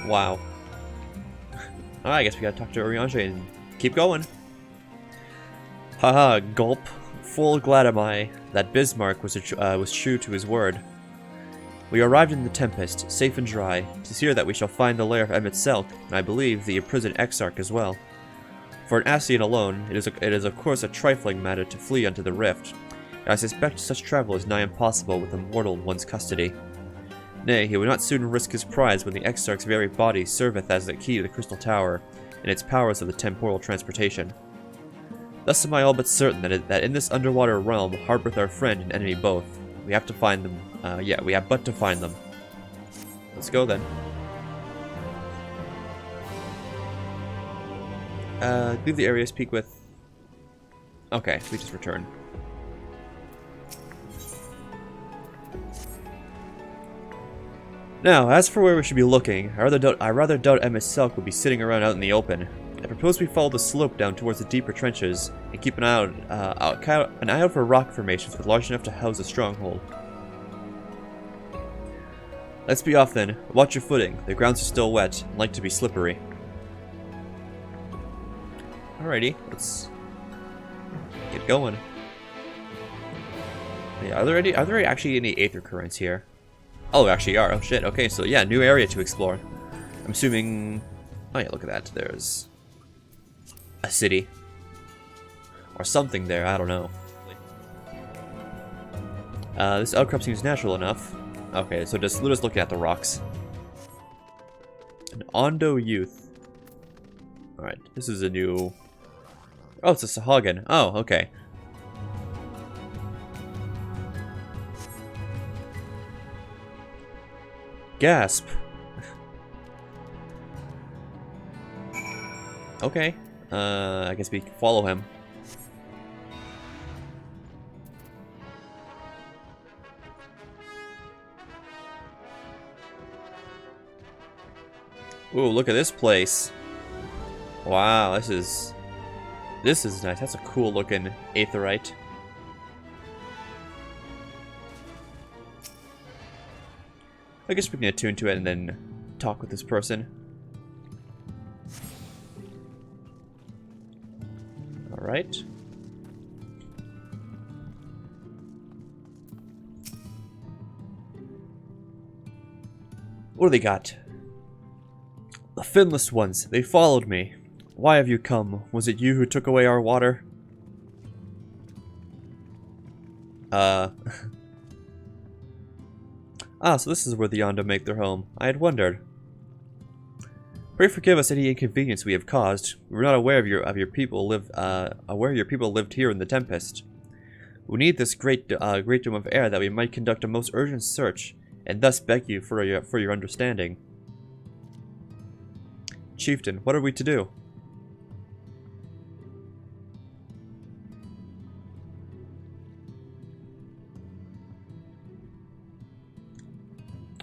Wow. I guess we gotta talk to Oriange and keep going. Haha, gulp. Full glad am I that Bismarck was true to his word. We arrived in the Tempest, safe and dry. 'Tis here that we shall find the lair of Emmett Selk, and I believe the imprisoned Exarch as well. For an Ascian alone, it is of course a trifling matter to flee unto the rift, and I suspect such travel is nigh impossible with a mortal in one's custody. Nay, he would not soon risk his prize when the Exarch's very body serveth as the key to the Crystal Tower, and its powers of the temporal transportation. Thus am I all but certain that in this underwater realm harboureth our friend and enemy both. We have to find them. We have but to find them. Let's go then. Leave the area, speak with... Okay, we just return. Now, as for where we should be looking, I rather doubt Emmett Selk would be sitting around out in the open. I propose we follow the slope down towards the deeper trenches and keep an eye out for rock formations large enough to house a stronghold. Let's be off then. Watch your footing. The grounds are still wet and like to be slippery. Alrighty, let's get going. Yeah, are there actually any aether currents here? Oh, there actually are. Oh shit. Okay, so yeah, new area to explore. I'm assuming. Oh yeah, look at that. There's a city or something there. I don't know. This outcrop seems natural enough. Okay, so just looking at the rocks. An Ondo youth. All right, this is a new. Oh, it's a Sahagin. Oh, okay. Gasp. Okay. I guess we follow him. Ooh, look at this place. Wow, this is nice. That's a cool looking aetheryte. I guess we can attune to it and then talk with this person. Alright. What do they got? The finless ones, they followed me. Why have you come? Was it you who took away our water? Ah, so this is where the Ondo make their home. I had wondered. Pray forgive us any inconvenience we have caused. We were not aware of your people lived here in the Tempest. We need this great dome of air that we might conduct a most urgent search, and thus beg you for your understanding. Chieftain, what are we to do?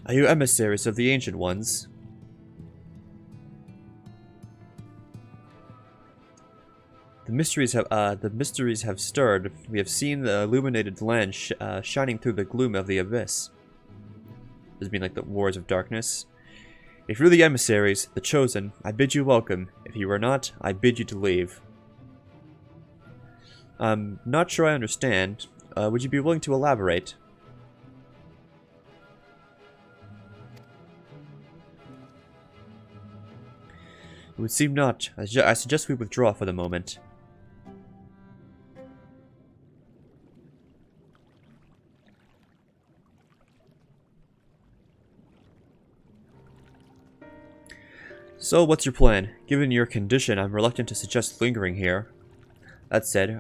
Are you emissaries of the Ancient Ones? The mysteries have stirred. We have seen the illuminated land shining through the gloom of the abyss. Does it mean like the wars of darkness? If you're the emissaries, the chosen, I bid you welcome. If you are not, I bid you to leave. I'm not sure I understand. Would you be willing to elaborate? It would seem not. I suggest we withdraw for the moment. So, what's your plan? Given your condition, I'm reluctant to suggest lingering here. That said,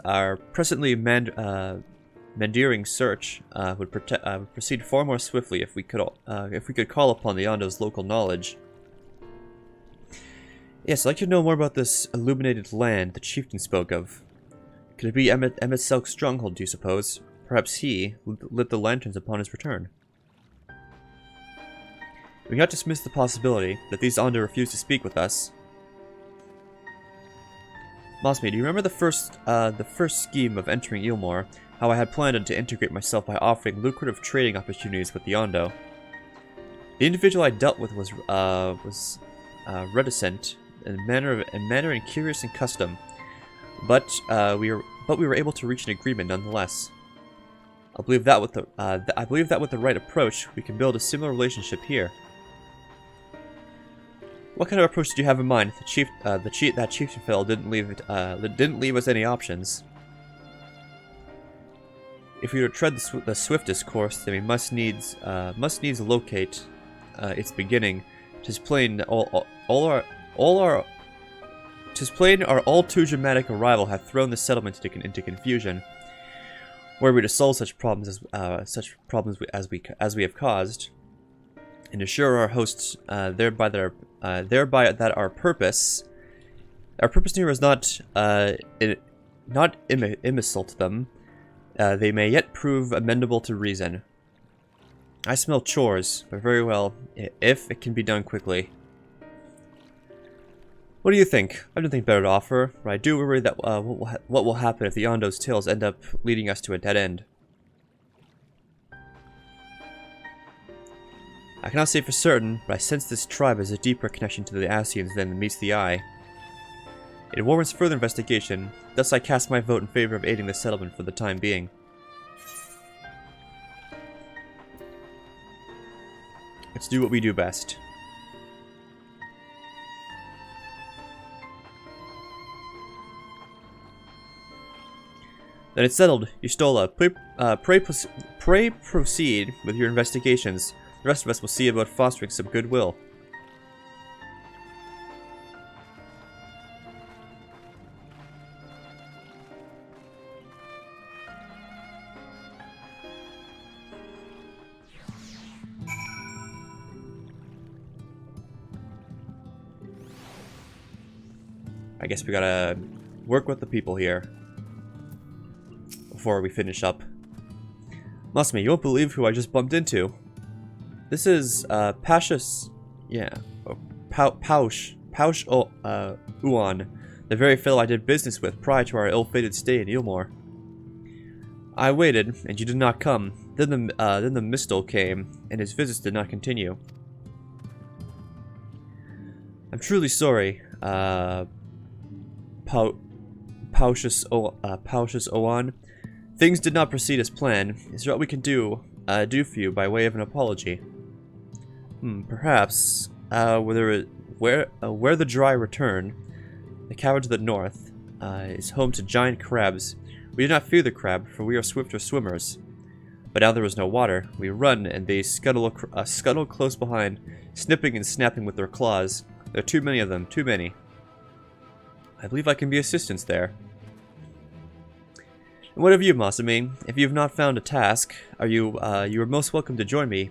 our presently mandating search would proceed far more swiftly if we could call upon the Ondo's local knowledge. Yes, I'd like to know more about this illuminated land the chieftain spoke of. Could it be Emmett Selk's stronghold, do you suppose? Perhaps he lit the lanterns upon his return. We cannot dismiss the possibility that these Ondo refuse to speak with us. Mosme, do you remember the first scheme of entering Ilmor? How I had planned to integrate myself by offering lucrative trading opportunities with the Ondo? The individual I dealt with was reticent in manner and curious in custom, but we were able to reach an agreement nonetheless. I believe that with the right approach, we can build a similar relationship here. What kind of approach did you have in mind? That chieftain fellow didn't leave us any options. If we were to tread the swiftest course, then we must needs locate its beginning. 'Tis plain our all too dramatic arrival hath thrown the settlement into confusion. Were we to solve such problems as we have caused, and assure our hosts thereby that our purpose here is not imbecile to them, they may yet prove amendable to reason. I smell chores, but very well, if it can be done quickly. What do you think? I have nothing better to offer, but I do worry that what will happen if the Yondo's tales end up leading us to a dead end. I cannot say for certain, but I sense this tribe has a deeper connection to the Asians than meets the eye. It warrants further investigation, thus I cast my vote in favor of aiding the settlement for the time being. Let's do what we do best. Then it's settled. Yustola, pray proceed with your investigations. The rest of us will see about fostering some goodwill. I guess we gotta work with the people here before we finish up. Masumi, you won't believe who I just bumped into. This is Pausch Uan, the very fellow I did business with prior to our ill-fated stay in Eelmore. I waited, and you did not come. Then the Mistle came, and his visits did not continue. I'm truly sorry, Pausch Oan. Things did not proceed as planned. Is there what we can do for you by way of an apology? Perhaps, where the dry return, the cavern to the north, is home to giant crabs. We do not fear the crab, for we are swifter swimmers. But now there is no water. We run, and they scuttle close behind, snipping and snapping with their claws. There are too many of them, too many. I believe I can be assistance there. And what of you, Masumi? If you have not found a task, you are most welcome to join me.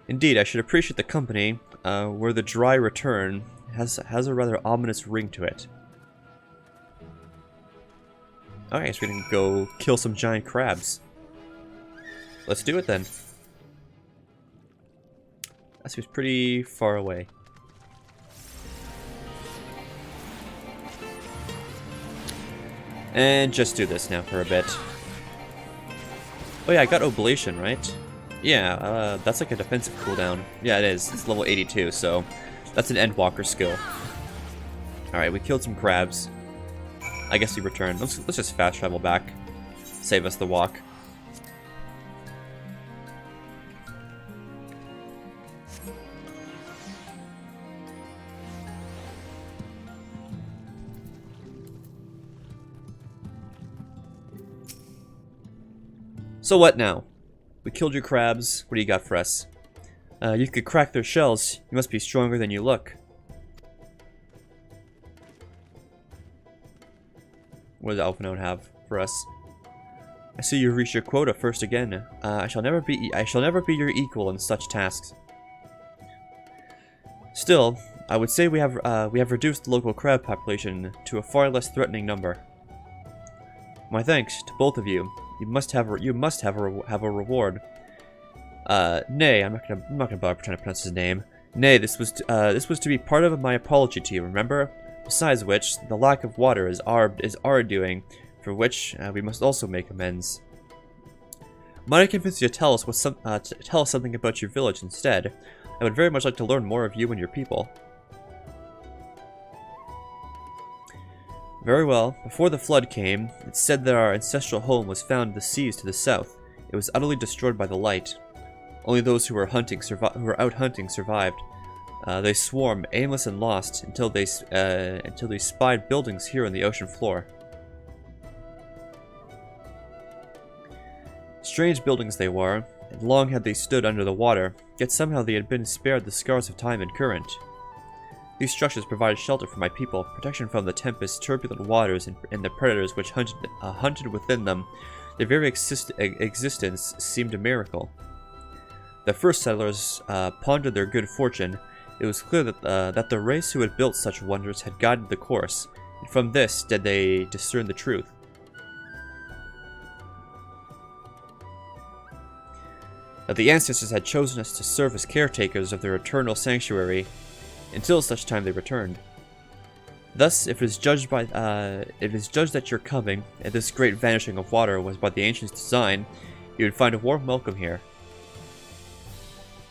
Indeed, I should appreciate the company. Where the dry return has a rather ominous ring to it. Okay, so we can go kill some giant crabs. Let's do it then. That seems pretty far away. And just do this now for a bit. Oh yeah, I got Oblation, right? Yeah, that's like a defensive cooldown. Yeah, it is. It's level 82, so that's an Endwalker skill. Alright, we killed some crabs. I guess we returned. Let's just fast travel back. Save us the walk. So what now? We killed your crabs. What do you got for us? You could crack their shells. You must be stronger than you look. What does Alphinote have for us? I see you reached your quota first again. I shall never be your equal in such tasks. Still, I would say we have reduced the local crab population to a far less threatening number. My thanks to both of you. You must have a reward. Nay, I'm not gonna bother trying to pronounce his name. Nay, this was to be part of my apology to you. Remember. Besides which, the lack of water is our doing, for which we must also make amends. Might I convince you to tell us tell us something about your village instead? I would very much like to learn more of you and your people. Very well. Before the flood came, it's said that our ancestral home was found in the seas to the south. It was utterly destroyed by the light. Only those who were out hunting survived. They swarmed, aimless and lost, until they spied buildings here on the ocean floor. Strange buildings they were, and long had they stood under the water, yet somehow they had been spared the scars of time and current. These structures provided shelter for my people, protection from the tempest's turbulent waters and the predators which hunted within them. Their very existence seemed a miracle. The first settlers pondered their good fortune. It was clear that the race who had built such wonders had guided the course, and from this did they discern the truth. That the ancestors had chosen us to serve as caretakers of their eternal sanctuary, until such time they returned. Thus, if it is judged that your coming, and this great vanishing of water was by the ancients' design, you would find a warm welcome here.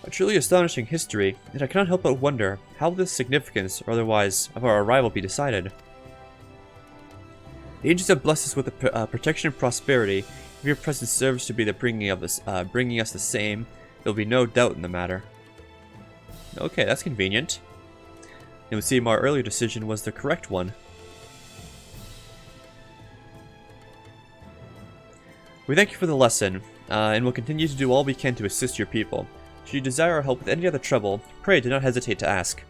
A truly astonishing history, and I cannot help but wonder how this significance, or otherwise, of our arrival be decided. The ancients have blessed us with the protection and prosperity. If your presence serves to be the bringing us the same, there will be no doubt in the matter. Okay, that's convenient. It would seem our earlier decision was the correct one. We thank you for the lesson, and will continue to do all we can to assist your people. Should you desire our help with any other trouble, pray do not hesitate to ask.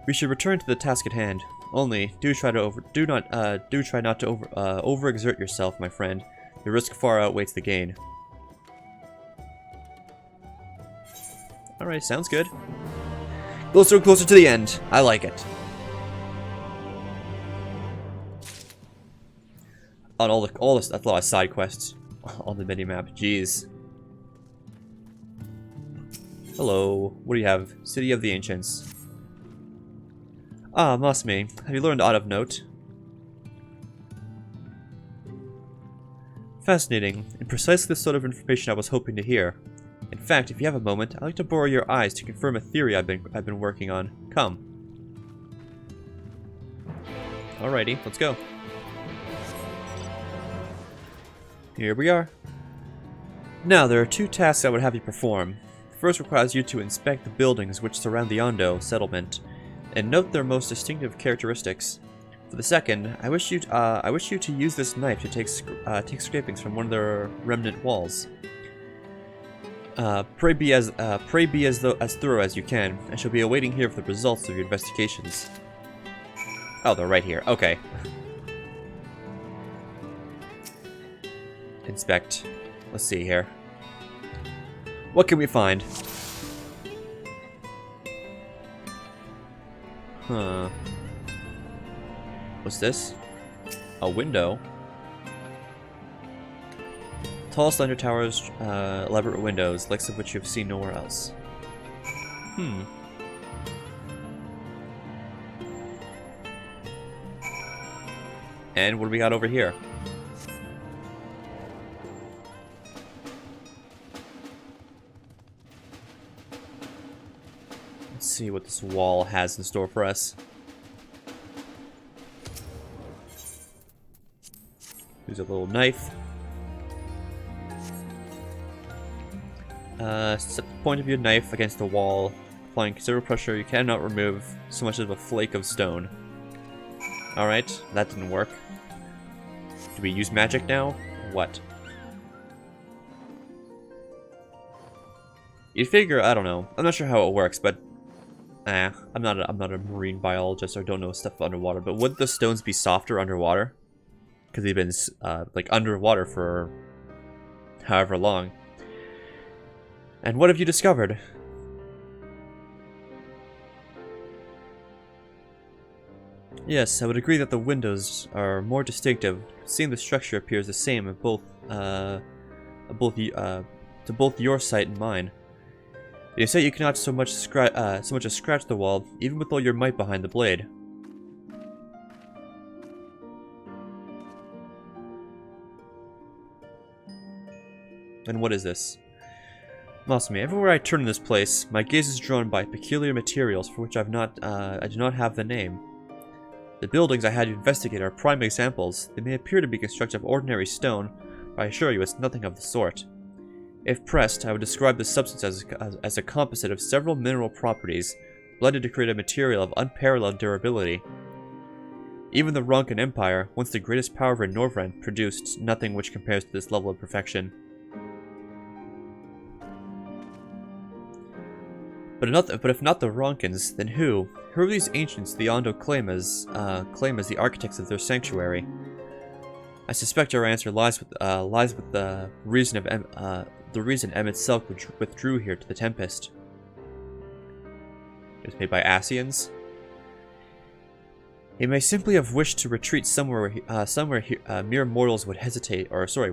We should return to the task at hand. Only, do try not to overexert yourself, my friend. The risk far outweighs the gain. Alright, sounds good. Closer and closer to the end. I like it. On that's a lot of side quests on the minimap. Jeez. Hello. What do you have? City of the Ancients. Ah, Masmi. Have you learned aught of note? Fascinating, and precisely the sort of information I was hoping to hear. In fact, if you have a moment, I'd like to borrow your eyes to confirm a theory I've been working on. Come. Alrighty, let's go. Here we are. Now, there are two tasks I would have you perform. The first requires you to inspect the buildings which surround the Ondo settlement, and note their most distinctive characteristics. For the second, I wish you to use this knife to take scrapings from one of their remnant walls. Pray be as thorough as you can. I shall be awaiting here for the results of your investigations. Oh, they're right here. Okay. Inspect. Let's see here. What can we find? Huh. What's this? A window. Tall, slender towers, elaborate windows, likes of which you have seen nowhere else. Hmm. And what do we got over here? Let's see what this wall has in store for us. There's a little knife. Set the point of your knife against the wall. Applying considerable pressure, you cannot remove so much as a flake of stone. Alright, that didn't work. Do we use magic now? What? You figure, I don't know. I'm not sure how it works, but I'm not a marine biologist or don't know stuff underwater, but would the stones be softer underwater? Because they've been like underwater for however long. And what have you discovered? Yes, I would agree that the windows are more distinctive. Seeing the structure appears the same at to both your sight and mine. You say you cannot so much as scratch the wall, even with all your might behind the blade. And what is this? Masumi, everywhere I turn in this place, my gaze is drawn by peculiar materials for which I do not have the name. The buildings I had you investigate are prime examples. They may appear to be constructed of ordinary stone, but I assure you it's nothing of the sort. If pressed, I would describe this substance as a composite of several mineral properties, blended to create a material of unparalleled durability. Even the Ronkan Empire, once the greatest power in Norvrend, produced nothing which compares to this level of perfection. But if not the Ronkans, then who? Who are these ancients the Ondo claim as the architects of their sanctuary? I suspect our answer lies with the reason Emmett Selk withdrew here to the Tempest. It was made by Asians. He may simply have wished to retreat somewhere mere mortals would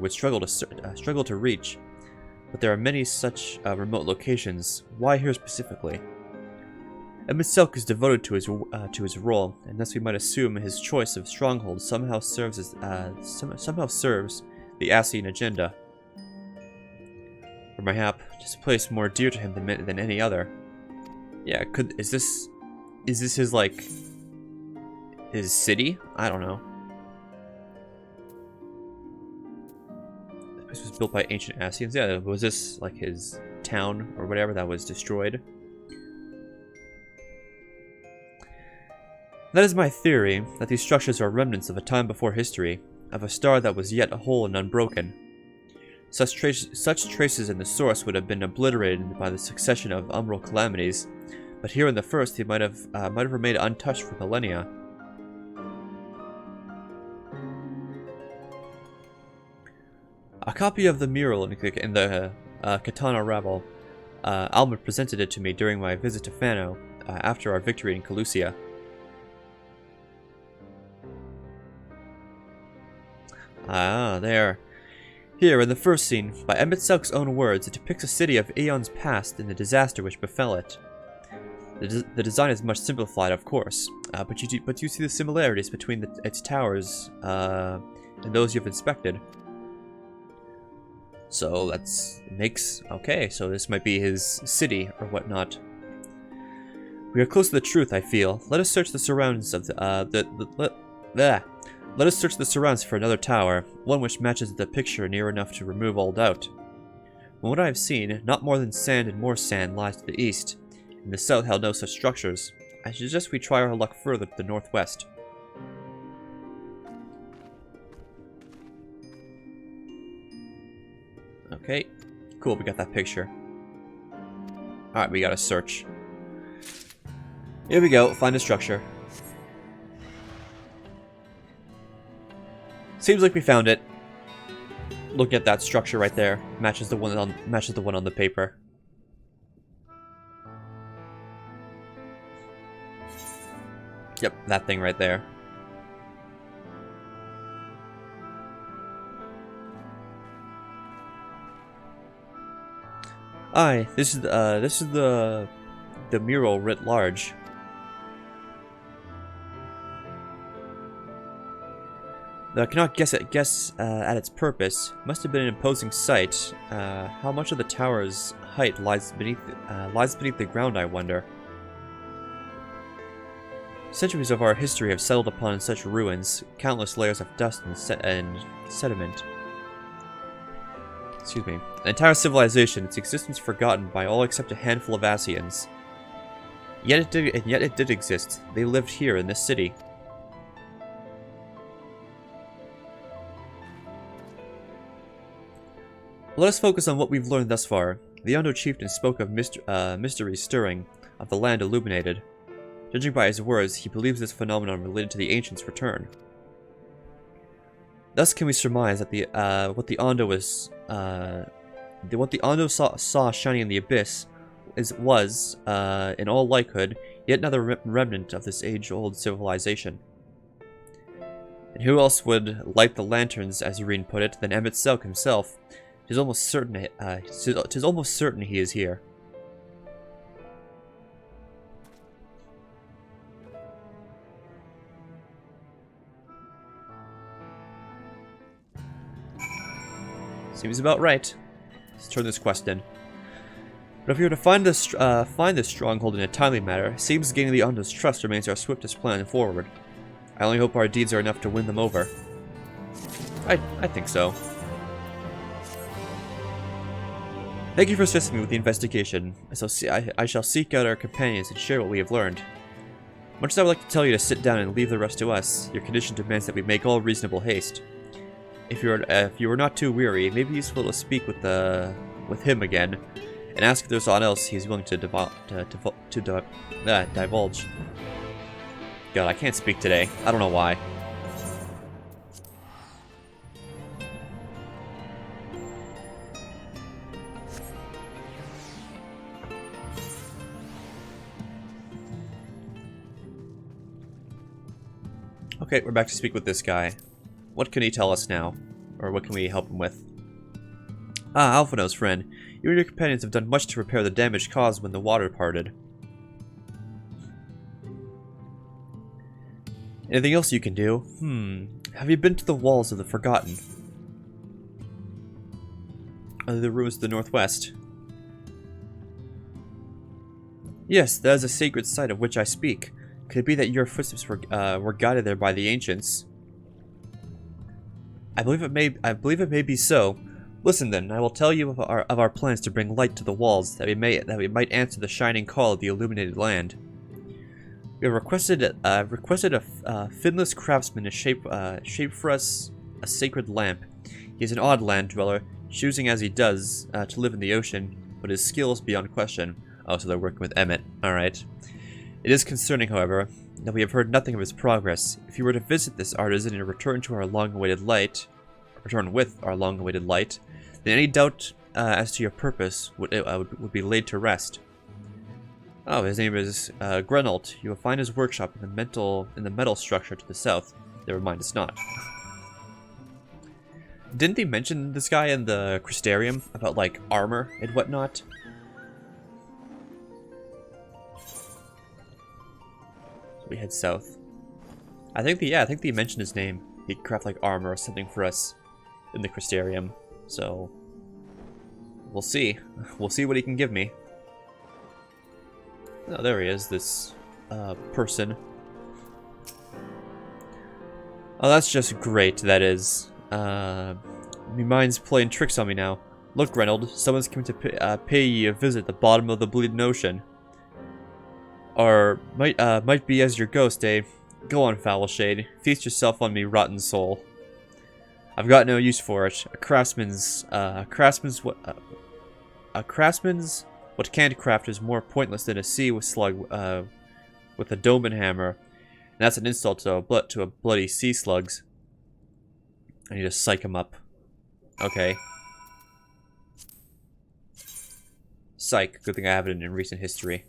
struggle to reach. But there are many such remote locations. Why here specifically? Emmett Selk is devoted to his role, and thus we might assume his choice of stronghold somehow serves the Asian agenda. Or mayhap, just a place more dear to him than any other. Yeah, is this his city? I don't know. This was built by ancient Asians. Yeah, was this like his town or whatever that was destroyed? That is my theory, that these structures are remnants of a time before history, of a star that was yet whole and unbroken. Such traces in the source would have been obliterated by the succession of umbral calamities, but here in the first they might have remained untouched for millennia. A copy of the mural in the Katana Rabble. Alma presented it to me during my visit to Fano, after our victory in Calusia. Ah, there. Here, in the first scene, by Emmett Selk's own words, it depicts a city of eons past and the disaster which befell it. The design is much simplified, of course, but you see the similarities between its towers and those you've inspected. So okay, so this might be his city or whatnot. We are close to the truth, I feel. Let us search the surroundings of Let us search the surrounds for another tower, one which matches the picture near enough to remove all doubt. From what I have seen, not more than sand and more sand lies to the east. In the south held no such structures. I suggest we try our luck further to the northwest. Okay, cool, we got that picture. Alright, we gotta search. Here we go, find a structure. Seems like we found it. Look at that structure right there. Matches the one on the paper. Yep, that thing right there. Aye, this is the mural writ large. Though I cannot guess at its purpose. Must have been an imposing sight. How much of the tower's height lies beneath the ground, I wonder. Centuries of our history have settled upon such ruins, countless layers of dust and sediment. Excuse me. An entire civilization, its existence forgotten by all except a handful of Asians. Yet it did exist. They lived here in this city. Let us focus on what we've learned thus far. The Ondo chieftain spoke of mysteries stirring, of the land illuminated. Judging by his words, he believes this phenomenon related to the ancients' return. Thus can we surmise that what the Ondo saw shining in the abyss was, in all likelihood, yet another remnant of this age-old civilization. And who else would light the lanterns, as Irene put it, than Emmett Selk himself? It is almost certain he is here. Seems about right. Let's turn this quest in. But if we were to find this stronghold in a timely manner, it seems gaining the Ondo's trust remains our swiftest plan forward. I only hope our deeds are enough to win them over. I think so. Thank you for assisting me with the investigation. I shall seek out our companions and share what we have learned. Much as I would like to tell you to sit down and leave the rest to us, your condition demands that we make all reasonable haste. If you are not too weary, it may be useful to speak with him again, and ask if there's aught else he's willing to divulge. God, I can't speak today. I don't know why. Okay, we're back to speak with this guy. What can he tell us now? Or what can we help him with? Ah, Alphino's friend. You and your companions have done much to repair the damage caused when the water parted. Anything else you can do? Have you been to the walls of the Forgotten? The ruins to the northwest? Yes, that is a sacred site of which I speak. Could it be that your footsteps were guided there by the ancients? I believe it may be so. Listen then, I will tell you of our plans to bring light to the walls, that we might answer the shining call of the illuminated land. We have requested a finless craftsman to shape for us a sacred lamp. He is an odd land dweller, choosing as he does to live in the ocean, but his skill is beyond question. Oh, so they're working with Emmett. Alright. It is concerning, however, that we have heard nothing of his progress. If you were to visit this artisan and return with our long-awaited light, then any doubt as to your purpose would be laid to rest. Oh, his name is Grenold. You will find his workshop in the metal structure to the south. Never mind, it's not. Didn't they mention this guy in the Crystarium about like armor and whatnot? We head south. I think they mentioned his name. He could craft like armor or something for us in the Crystarium. So we'll see. We'll see what he can give me. Oh, there he is, this person. Oh, that's just great, that is. My mind's playing tricks on me now. Look, Reynold, someone's coming to pay ye a visit at the bottom of the bleeding ocean. Or might be as your ghost, eh? Go on, foul shade. Feast yourself on me, rotten soul. I've got no use for it. A craftsman's what can't craft is more pointless than a sea with slug with a dome and hammer. And that's an insult to a bloody sea slugs. I need to psych him up. Okay. Psych. Good thing I have it in recent history.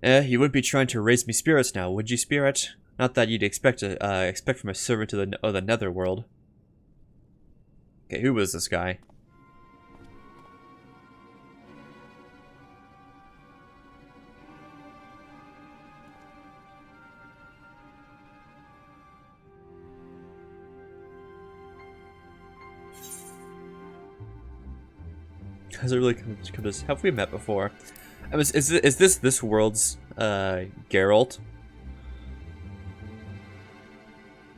You wouldn't be trying to raise me spirits now, would you, spirit? Not that you'd expect from a servant of the netherworld. Okay, who was this guy? Has it really come to this? Have we met before? Is this world's Geralt?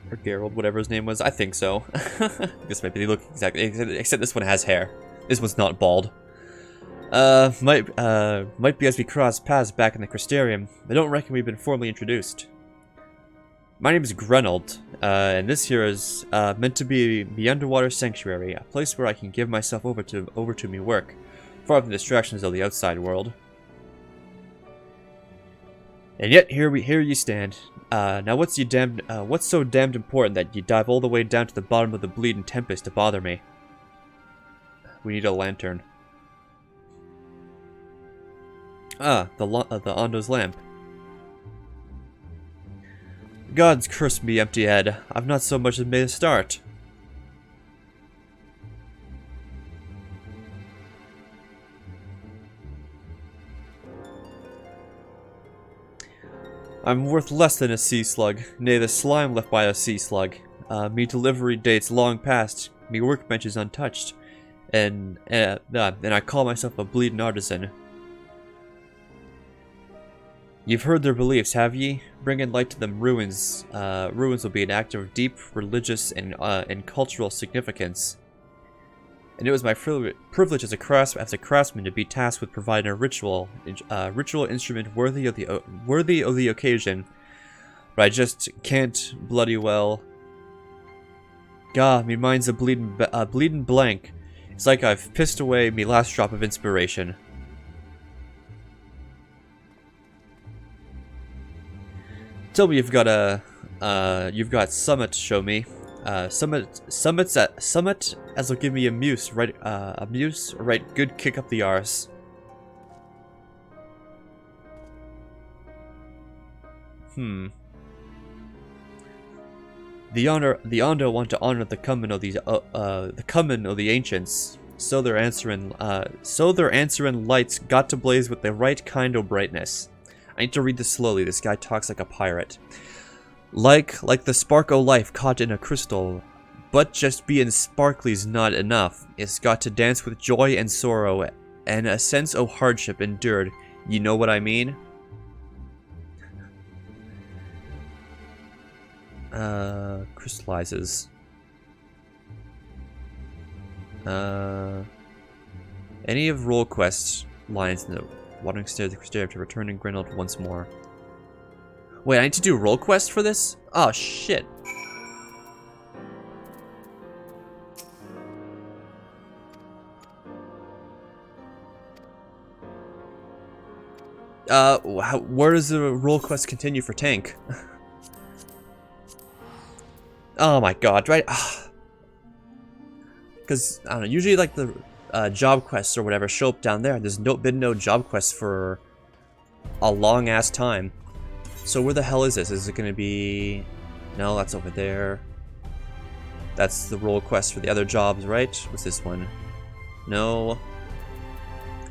Or Geralt, whatever his name was? I think so. This might be look exactly, except this one has hair. This one's not bald. Might be as we cross paths back in the Crystarium. I don't reckon we've been formally introduced. My name is Grenold, and this here is meant to be the underwater sanctuary, a place where I can give myself over to me work, far from the distractions of the outside world. And yet here you stand. Now what's so damned important that you dive all the way down to the bottom of the bleeding tempest to bother me? We need a lantern. Ah, the Ondo's lamp. Gods curse me, empty head. I've not so much as made a start. I'm worth less than a sea slug, nay, the slime left by a sea slug. Me delivery dates long past. Me workbench is untouched, and I call myself a bleeding artisan. You've heard their beliefs, have ye? Bringing light to them ruins will be an act of deep religious and cultural significance. And it was my privilege as a craftsman to be tasked with providing a ritual instrument worthy of the occasion. But I just can't bloody well. Gah, me mind's a bleeding blank. It's like I've pissed away me last drop of inspiration. Tell me you've got Summit to show me. Summit as will give me a muse, right good kick up the arse. The Ondo want to honor the coming of the ancients. So their answering lights got to blaze with the right kind of brightness. I need to read this slowly. This guy talks like a pirate. Like the spark o' life caught in a crystal, but just being sparkly's not enough. It's got to dance with joy and sorrow, and a sense of hardship endured. You know what I mean? Crystallizes. Any of roll quest lines in the watering stairs to return and Grenold once more. Wait, I need to do roll quest for this? Oh shit. Where does the roll quest continue for tank? Oh my god, right? Because, I don't know, usually like the job quests or whatever show up down there. There's been no job quests for a long ass time. So where the hell is this? Is it gonna be... No, that's over there. That's the role quest for the other jobs, right? What's this one? No.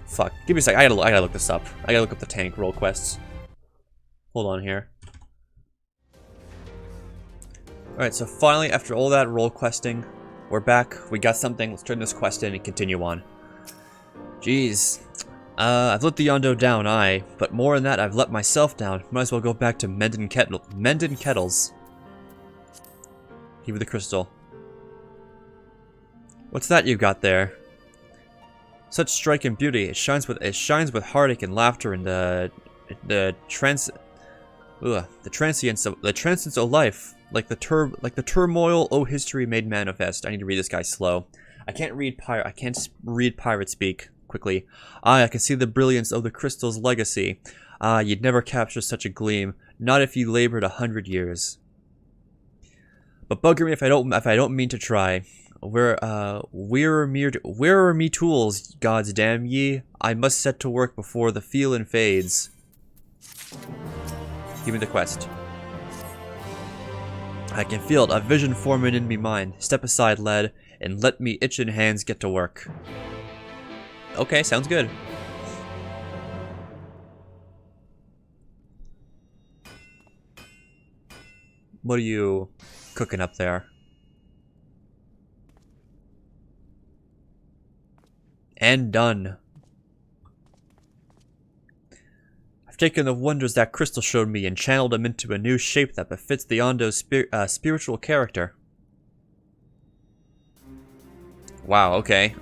Fuck. Give me a sec. I gotta look this up. I gotta look up the tank role quests. Hold on here. Alright, so finally, after all that role questing, we're back. We got something. Let's turn this quest in and continue on. Jeez. I've let the Yondo down, aye. But more than that, I've let myself down. Might as well go back to mending kettles. Give me the crystal. What's that you got there? Such striking beauty. It shines with heartache and laughter and the transience of life. Like the turmoil, oh history made manifest. I need to read this guy slow. I can't read pirate speak quickly. I can see the brilliance of the crystal's legacy. You'd never capture such a gleam, not if you labored 100 years. But bugger me if I don't mean to try. Where are me tools, gods damn ye? I must set to work before the feeling fades. Give me the quest. I can feel it, a vision forming in me mind. Step aside, lad, and let me itching hands get to work. Okay, sounds good. What are you cooking up there? And done. I've taken the wonders that crystal showed me and channeled them into a new shape that befits the Ondo's spiritual character. Wow, okay.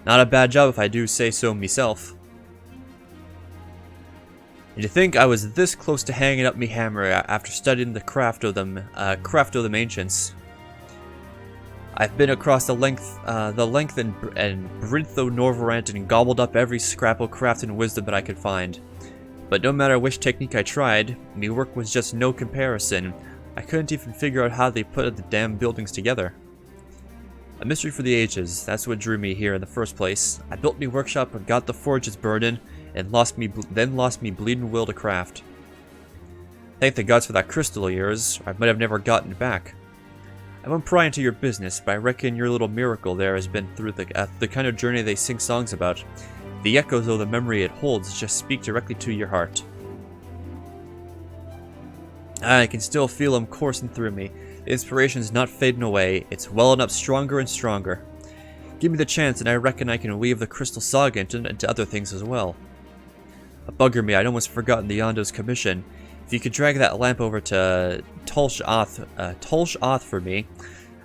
Not a bad job if I do say so myself. And to think I was this close to hanging up me hammer after studying the craft of them ancients. I've been across the length and breadth of Norvarant and gobbled up every scrap of craft and wisdom that I could find. But no matter which technique I tried, me work was just no comparison. I couldn't even figure out how they put the damn buildings together. A mystery for the ages, that's what drew me here in the first place. I built me workshop and got the forges burning, and lost me bleeding will to craft. Thank the gods for that crystal of yours, or I might have never gotten it back. I won't pry into your business, but I reckon your little miracle there has been through the kind of journey they sing songs about. The echoes of the memory it holds just speak directly to your heart. I can still feel him coursing through me. The inspiration's not fading away. It's welling up stronger and stronger. Give me the chance and I reckon I can weave the Crystal Saga into other things as well. Bugger me, I'd almost forgotten the Yondo's commission. If you could drag that lamp over to Tulsh Oth for me,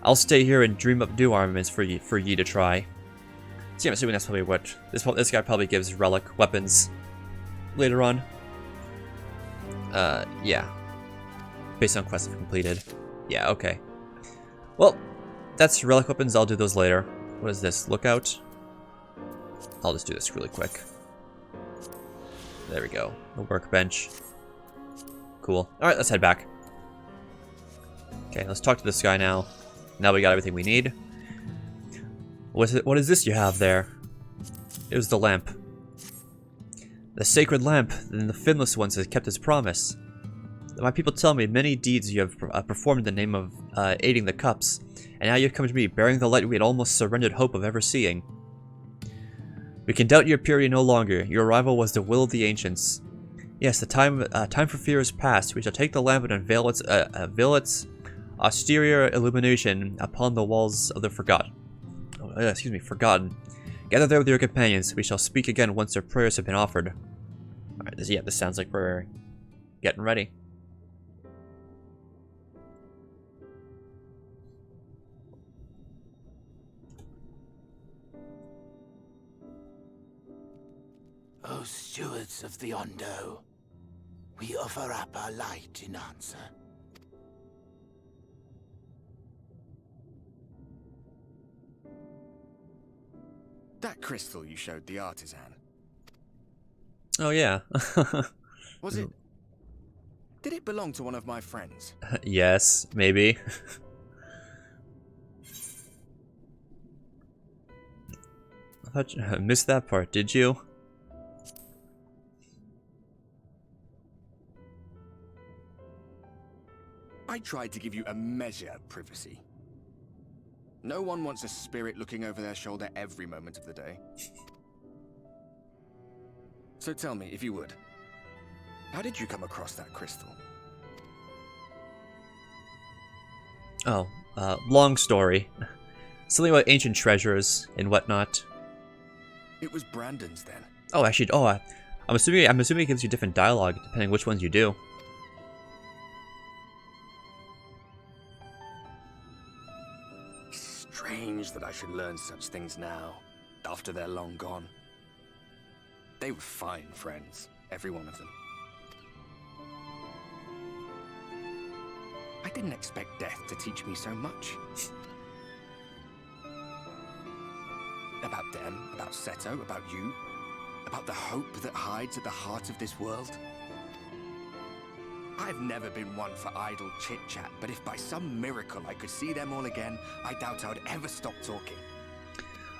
I'll stay here and dream up new armaments for ye to try. See, I'm assuming that's probably what this guy probably gives relic weapons later on. Yeah. Based on quests completed. Yeah, okay. Well, that's relic weapons. I'll do those later. What is this? Lookout? I'll just do this really quick. There we go. The workbench. Cool. Alright, let's head back. Okay, let's talk to this guy now. Now we got everything we need. What is this you have there? It was the lamp. The sacred lamp, and the finless ones has kept its promise. My people tell me many deeds you have performed in the name of aiding the cups, and now you've come to me, bearing the light we had almost surrendered hope of ever seeing. We can doubt your purity no longer. Your arrival was the will of the ancients. Yes, the time for fear is past. We shall take the lamp and unveil its austere illumination upon the walls of the forgotten. Forgotten. Gather there with your companions. We shall speak again once their prayers have been offered. Alright, this sounds like we're getting ready. O stewards of the Ondo, we offer up our light in answer. That crystal you showed the artisan. Oh yeah. Was it? Did it belong to one of my friends? Yes, maybe. I thought you missed that part, did you? I tried to give you a measure of privacy. No one wants a spirit looking over their shoulder every moment of the day. So tell me, if you would, how did you come across that crystal? Oh, long story. Something about ancient treasures and whatnot. It was Brandon's then. Oh, actually, I'm assuming it gives you different dialogue depending which ones you do. Strange that I should learn such things now, after they're long gone. They were fine friends, every one of them. I didn't expect death to teach me so much. About them, about Seto, about you, about the hope that hides at the heart of this world. I've never been one for idle chit-chat, but if by some miracle I could see them all again, I doubt I would ever stop talking.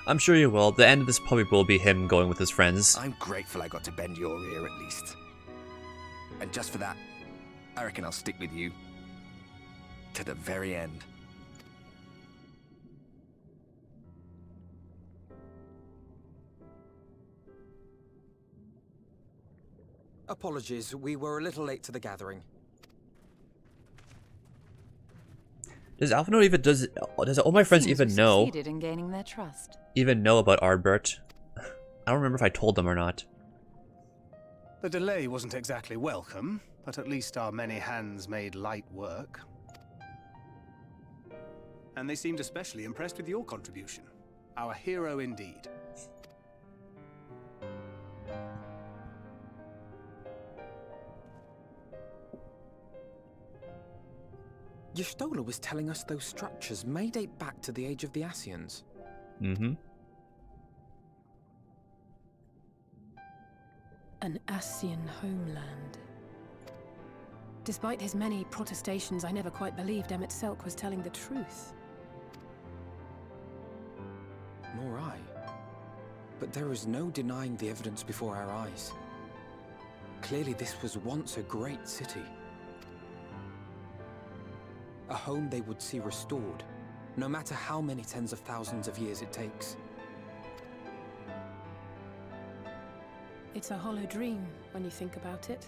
I'm sure you will. The end of this probably will be him going with his friends. I'm grateful I got to bend your ear at least. And just for that, I reckon I'll stick with you. To the very end. Apologies, we were a little late to the gathering. Does Alpha know even does all my friends even know? Succeeded in gaining their trust. Even know about Ardbert? I don't remember if I told them or not. The delay wasn't exactly welcome, but at least our many hands made light work. And they seemed especially impressed with your contribution. Our hero indeed. Y'shtola was telling us those structures may date back to the age of the Ascians. Mm-hmm. An Ascian homeland. Despite his many protestations, I never quite believed Emmett Selk was telling the truth. Nor I. But there is no denying the evidence before our eyes. Clearly this was once a great city. A home they would see restored, no matter how many tens of thousands of years it takes. It's a hollow dream when you think about it.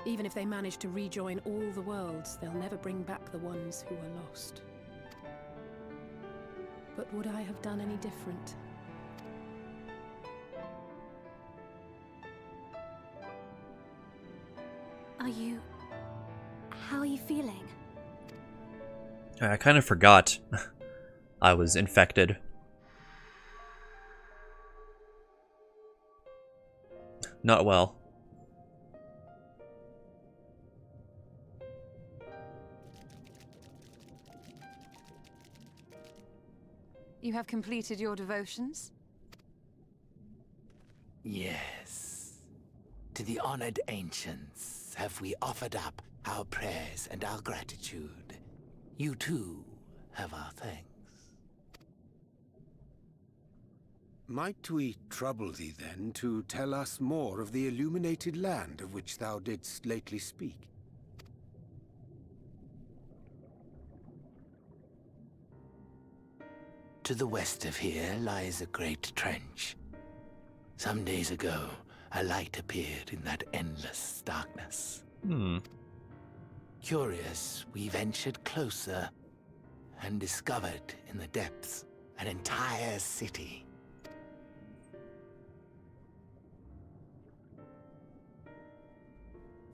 Even if they manage to rejoin all the worlds, they'll never bring back the ones who were lost. But would I have done any different? How are you feeling? I kind of forgot I was infected. Not well. You have completed your devotions? Yes. To the honored ancients have we offered up our prayers and our gratitude. You too have our thanks. Might we trouble thee then to tell us more of the illuminated land of which thou didst lately speak? To the west of here lies a great trench. Some days ago, a light appeared in that endless darkness. Curious, we ventured closer and discovered in the depths an entire city.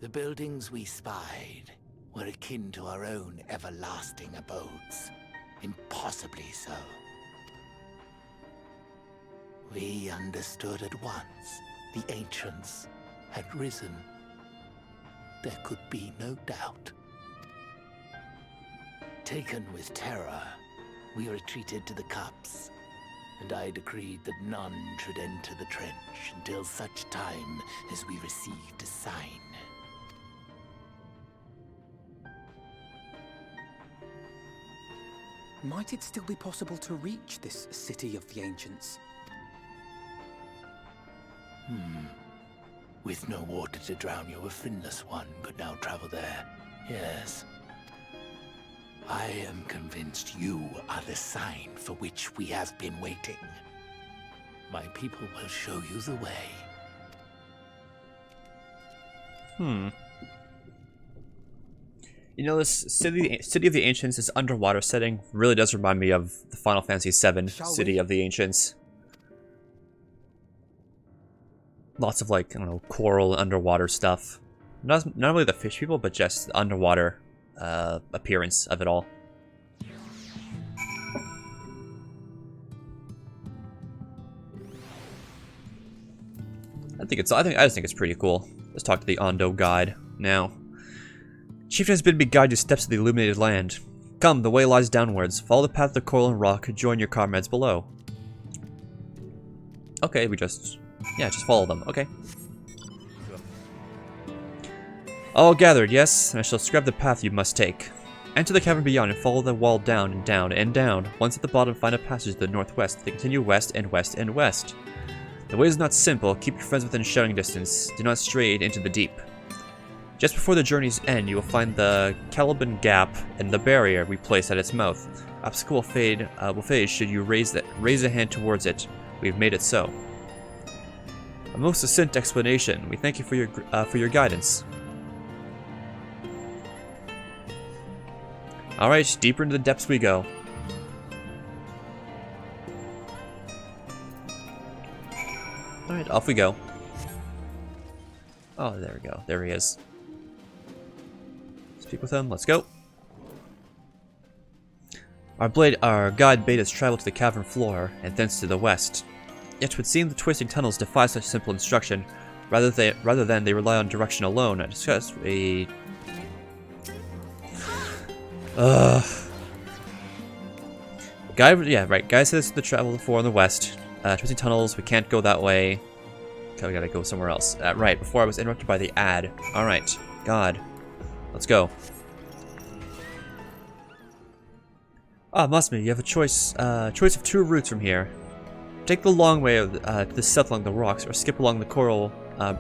The buildings we spied were akin to our own everlasting abodes, impossibly so. We understood at once the ancients had risen. There could be no doubt. Taken with terror, we retreated to the cups, and I decreed that none should enter the trench until such time as we received a sign. Might it still be possible to reach this city of the ancients? With no water to drown you, a finless one could now travel there. Yes. I am convinced you are the sign for which we have been waiting. My people will show you the way. You know, this City of the Ancients, this underwater setting, really does remind me of the Final Fantasy VII City of the Ancients. Lots of, like, I don't know, coral underwater stuff. Not really the fish people, but just the underwater appearance of it all. I just think it's pretty cool. Let's talk to the Ondo guide now. Chieftain has bid me guide you steps to the illuminated land. Come, the way lies downwards. Follow the path of coral and rock. Join your comrades below. Okay, just follow them. Okay. All gathered, yes, and I shall describe the path you must take. Enter the cavern beyond and follow the wall down and down and down. Once at the bottom, find a passage to the northwest. Then continue west and west and west. The way is not simple. Keep your friends within shouting distance. Do not stray into the deep. Just before the journey's end, you will find the Caliban Gap and the barrier we place at its mouth. Obstacle will fade should you raise a hand towards it. We've made it so. A most succinct explanation. We thank you for your guidance. All right, deeper into the depths we go. All right, off we go. Oh, there we go. There he is. Speak with him. Let's go. Our guide bade us travel to the cavern floor, and thence to the west. Yet it would seem the twisting tunnels defy such simple instruction. Rather than they rely on direction alone. I discussed a... Guide, yeah, right. Guide says to travel floor on the west. Twisting tunnels, we can't go that way. Okay, we gotta go somewhere else. Right, before I was interrupted by the ad. Alright, God. Let's go. Musme, you have a choice of two routes from here. Take the long way to the south along the rocks, or skip along the coral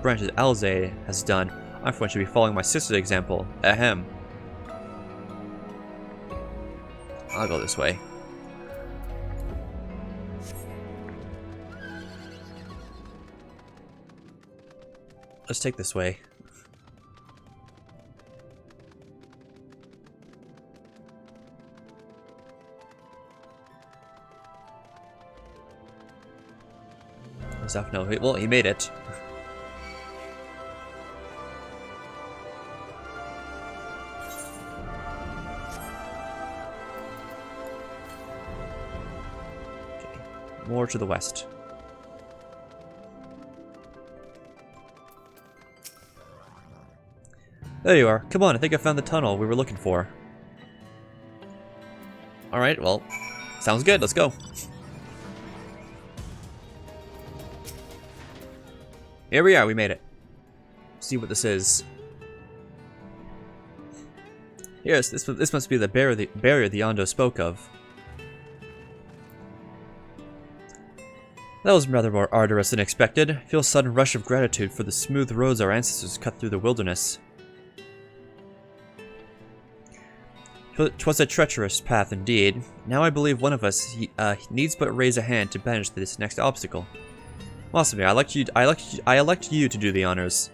branches Alze has done. I, for one, should be following my sister's example. Ahem. I'll go this way. Let's take this way. stuff. No, well, he made it. Okay, more to the west. There you are. Come on, I think I found the tunnel we were looking for. Alright, well, sounds good. Let's go. Here we are. We made it. See what this is. Yes, this must be the barrier the Ondo spoke of. That was rather more arduous than expected. I feel a sudden rush of gratitude for the smooth roads our ancestors cut through the wilderness. 'Twas a treacherous path indeed. Now I believe one of us needs but raise a hand to banish this next obstacle. Awesome, I elect you to do the honors.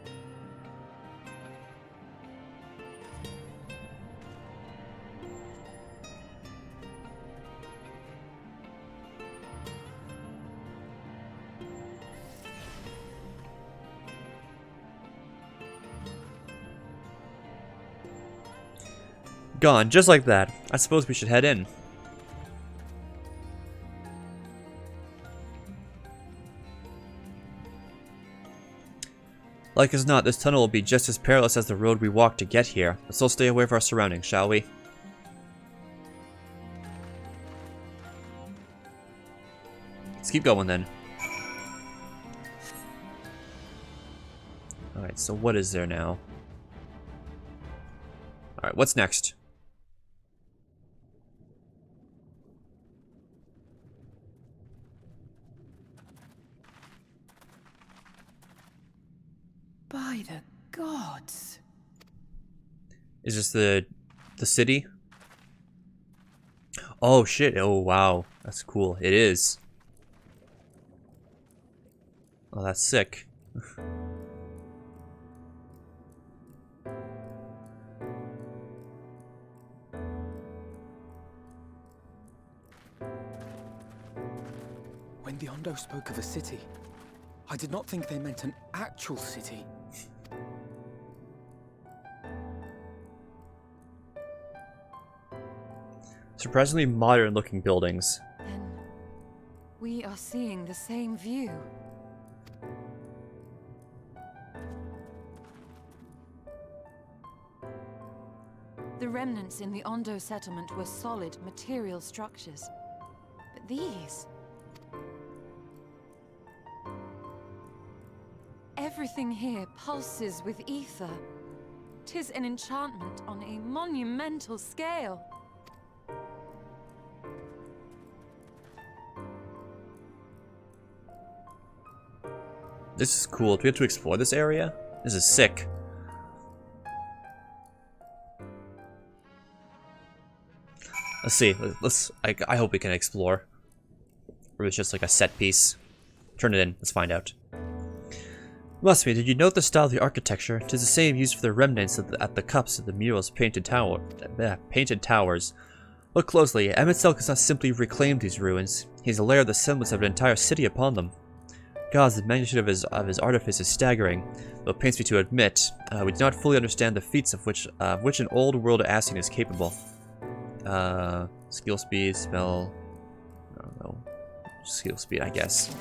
Gone, just like that. I suppose we should head in. Like as not, this tunnel will be just as perilous as the road we walked to get here. Let's all stay away from our surroundings, shall we? Let's keep going then. Alright, so what is there now? Alright, what's next? By the gods. Is this the city? Oh shit, oh wow. That's cool. It is. Oh, that's sick. When the Ondo spoke of a city, I did not think they meant an actual city. Surprisingly modern looking buildings. Then we are seeing the same view. The remnants in the Ondo settlement were solid material structures. But these... everything here pulses with ether. 'Tis an enchantment on a monumental scale. This is cool. Do we have to explore this area? This is sick. Let's see. I hope we can explore. Or it's just like a set piece. Turn it in. Let's find out. Must be. Did you note the style of the architecture? 'Tis the same used for the remnants at the cups of the mural's painted towers. Look closely. Emet-Selch has not simply reclaimed these ruins. He has layered the semblance of an entire city upon them. Gods, the magnitude of his artifice is staggering. Though it pains me to admit, we do not fully understand the feats of which an old world Ascian is capable. Skill speed, spell... I don't know. Skill speed, I guess.